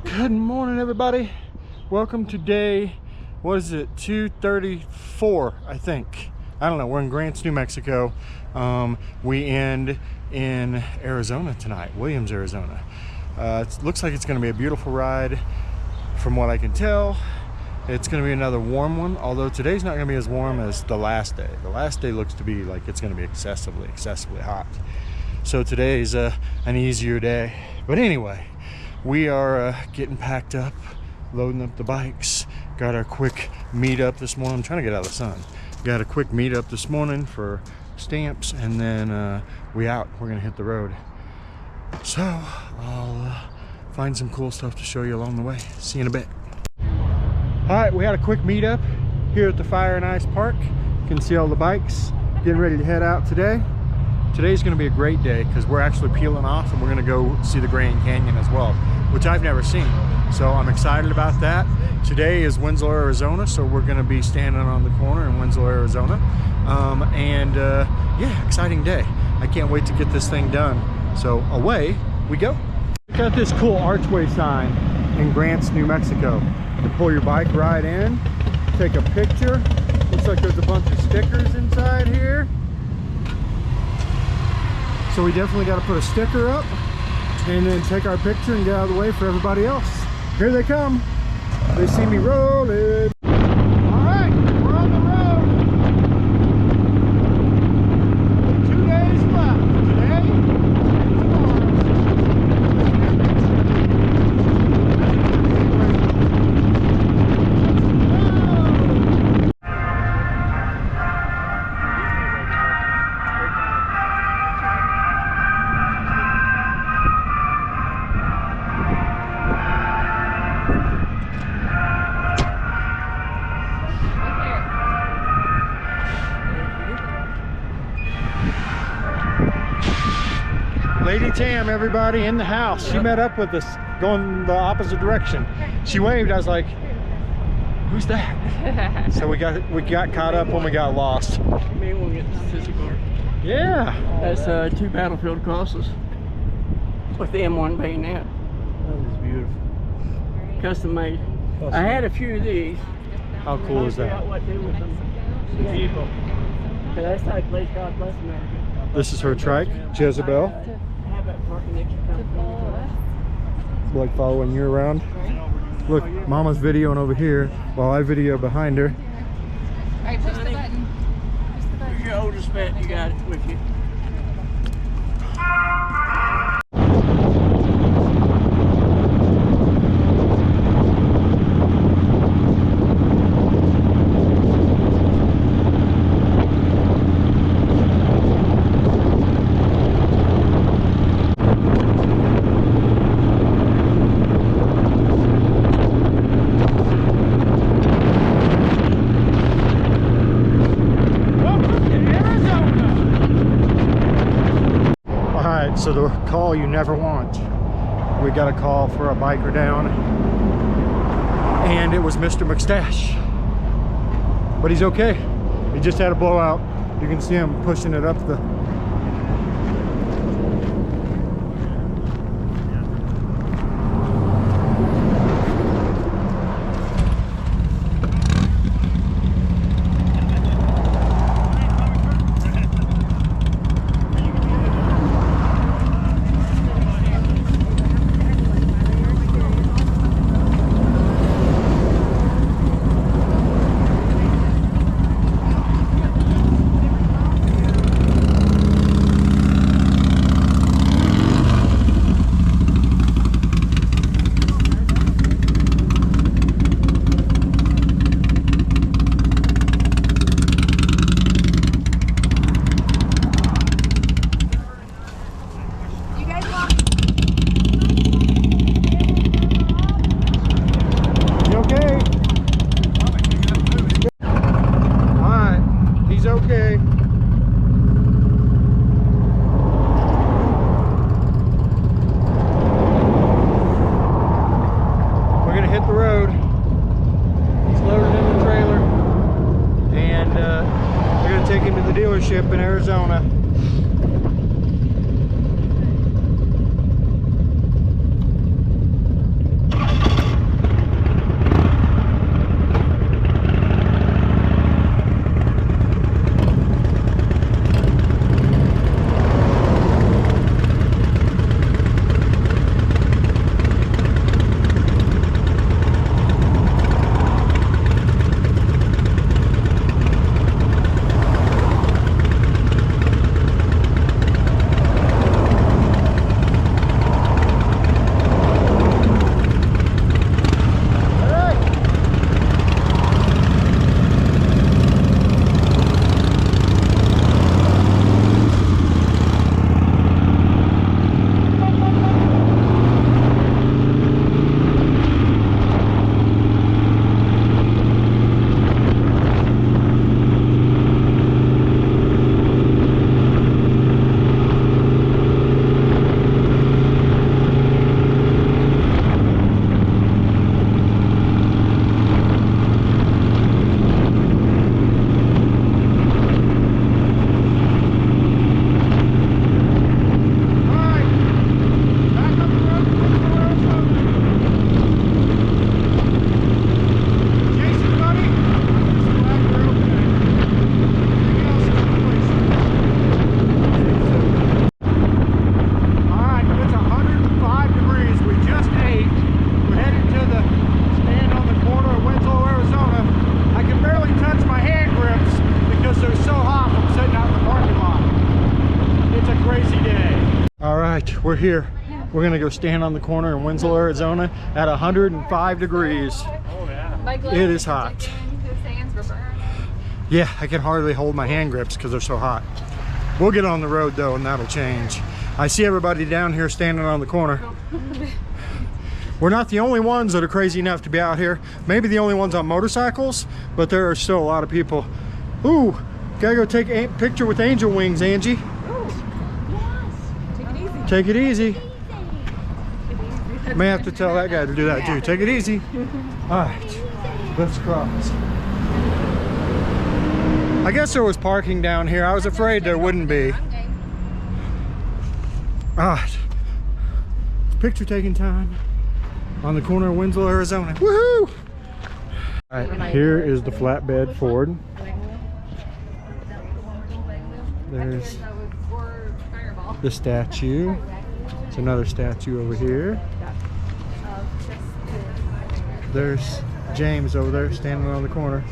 Good morning, everybody. Welcome to day, what is it, 234, I think. I don't know, we're in Grants, New Mexico. We end in Arizona tonight, Williams, Arizona. It looks like it's gonna be a beautiful ride from what I can tell. It's gonna be another warm one, although today's not gonna be as warm as the last day. The last day looks to be like it's gonna be excessively hot. So today's an easier day. But anyway, we are getting packed up, loading up the bikes. Got our quick meetup this morning. I'm trying to get out of the sun. Got a quick meetup this morning for stamps, and then we're gonna hit the road. So I'll find some cool stuff to show you along the way. See you in a bit. All right, we had a quick meetup here at the Fire and Ice Park. You can see all the bikes getting ready to head out today. Today's gonna be a great day because we're actually peeling off and we're gonna go see the Grand Canyon as well, which I've never seen. So I'm excited about that. Today is Winslow, Arizona, so we're gonna be standing on the corner in Winslow, Arizona. Yeah, exciting day. I can't wait to get this thing done. So away we go. Got this cool archway sign in Grants, New Mexico. You can pull your bike right in, take a picture. Looks like there's a bunch of stickers inside here. So we definitely got to put a sticker up and then take our picture and get out of the way for everybody else. Here they come. They see me rolling. All right, we're on the road. 2 days left. Today and Lady Tam, everybody in the house. She met up with us going the opposite direction. She waved. I was like, "Who's that?" So we got caught up when we got lost. Maybe we'll get this car. Yeah. That's 2 battlefield crosses with the M1 bayonet. That is beautiful. Custom made. I had a few of these. How cool is that? What to do with them. Vehicle. That's like God bless America. This is her trike, Jezebel. Like following you around. Look, Mama's videoing over here while I video behind her. Alright, push the button. Push the button. Who's your oldest pet you got with you? So the call you never want. We got a call for a biker down, and it was Mr. McStash. But he's okay. He just had a blowout. You can see him pushing it up the... dealership in Arizona. we're here. We're gonna go stand on the corner in Winslow, Arizona at 105 degrees. It is hot. Yeah, I can hardly hold my hand grips because they're so hot. We'll get on the road though, and that'll change. I see everybody down here standing on the corner. We're not the only ones that are crazy enough to be out here. Maybe the only ones on motorcycles, but there are still a lot of people. Ooh, gotta go take a picture with angel wings, Angie. Take it easy. May have to tell that guy to do that too. Take it easy. All right, let's cross. I guess there was parking down here. I was afraid there wouldn't be. All right, picture taking time on the corner of Winslow, Arizona. Woohoo! All right, here is the flatbed Ford. There's the statue. There's another statue over here. There's James over there standing on the corner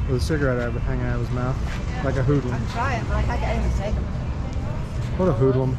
with a cigarette hanging out of his mouth, like a hoodlum. I'm trying, but I can't even take them. What a hoodlum.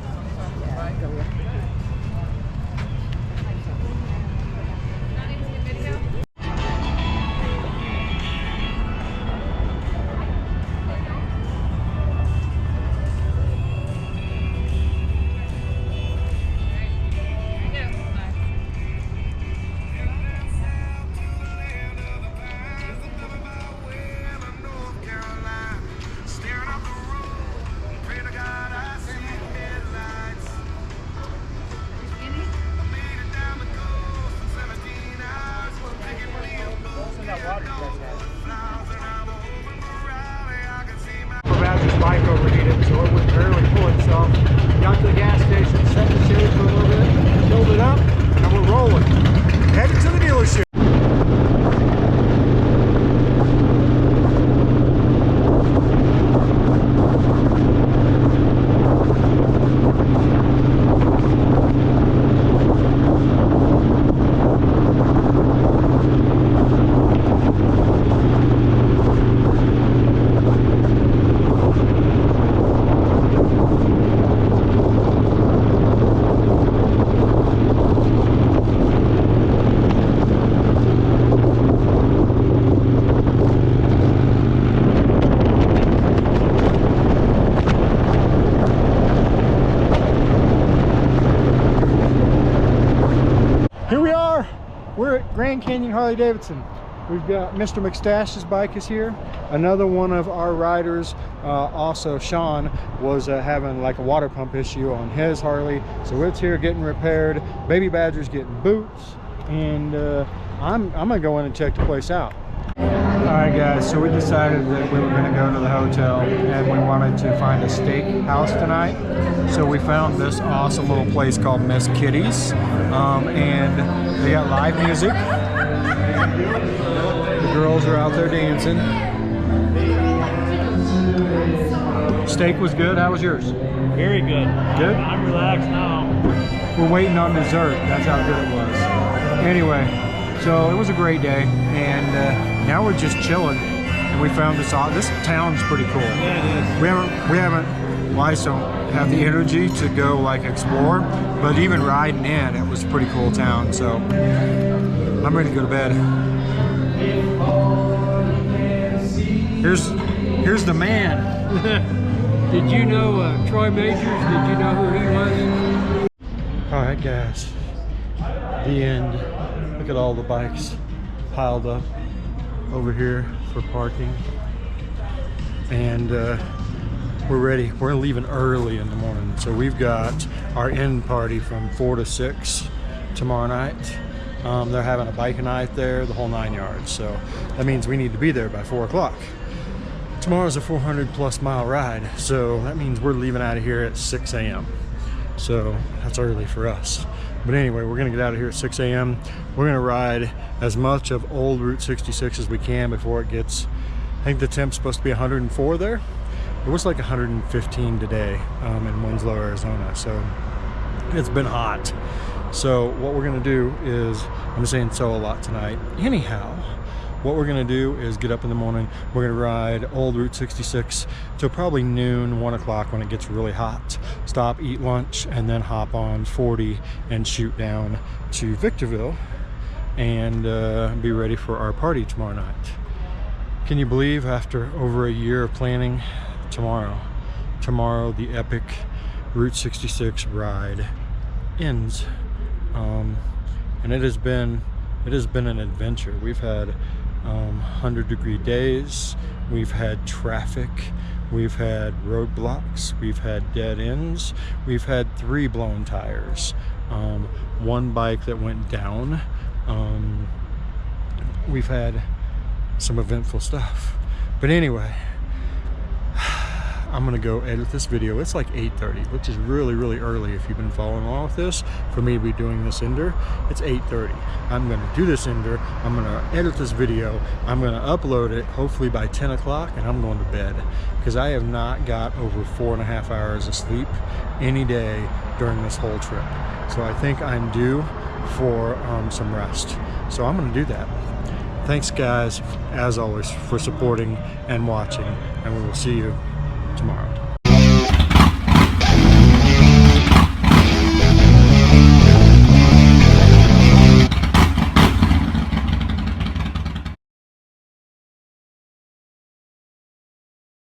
His bike overheated, so it would barely pull itself. Got to the gas station, set the shade for a little bit, filled it up, and we're rolling. Headed to the dealership. Here we are. We're at Grand Canyon Harley Davidson. We've got Mr. McStash's bike is here. Another one of our riders, also Sean, was having like a water pump issue on his Harley. So it's here getting repaired. Baby Badger's getting boots. And I'm gonna go in and check the place out. All right guys, so we decided that we were gonna go to the hotel and we wanted to find a steak house tonight. So we found this awesome little place called Miss Kitty's. And they got live music. The girls are out there dancing. Steak was good. How was yours? Very good. Good? I'm relaxed now. We're waiting on dessert. That's how good it was. Anyway, so it was a great day, and now we're just chilling. And we found this town's pretty cool. Yeah, it is. We haven't. Well, I just don't have the energy to go like explore, but even riding in, it was a pretty cool town. So I'm ready to go to bed. Here's the man. Did you know Troy Majors? Did you know who he was? All right, guys. The end. Look at all the bikes piled up over here for parking, and we're ready. We're leaving early in the morning, so we've got our end party from 4 to 6 tomorrow night. They're having a bike night there, the whole 9 yards. So that means we need to be there by 4 o'clock. Tomorrow's a 400+ mile ride, so that means we're leaving out of here at 6 a.m. So that's early for us. But anyway, we're gonna get out of here at 6 a.m. We're gonna ride as much of old Route 66 as we can before it gets, I think the temp's supposed to be 104 there. It was like 115 today in Winslow, Arizona. So it's been hot. So what we're gonna do is, I'm saying so a lot tonight. Anyhow, what we're gonna do is get up in the morning. We're gonna ride old Route 66 till probably noon, 1 o'clock when it gets really hot. Stop, eat lunch, and then hop on 40 and shoot down to Victorville and be ready for our party tomorrow night. Can you believe, after over a year of planning, tomorrow the epic Route 66 ride ends, and it has been an adventure. We've had 100-degree days, we've had traffic, we've had roadblocks, we've had dead ends, we've had 3 blown tires, 1 bike that went down. We've had some eventful stuff, but anyway, I'm gonna go edit this video. It's like 8:30, which is really early if you've been following along with this. For me to be doing this ender, it's 8:30. I'm gonna do this ender, I'm gonna edit this video, I'm gonna upload it hopefully by 10 o'clock, and I'm going to bed because I have not got over 4.5 hours of sleep any day during this whole trip. So I think I'm due for some rest. So I'm gonna do that. Thanks guys, as always, for supporting and watching, and we will see you tomorrow.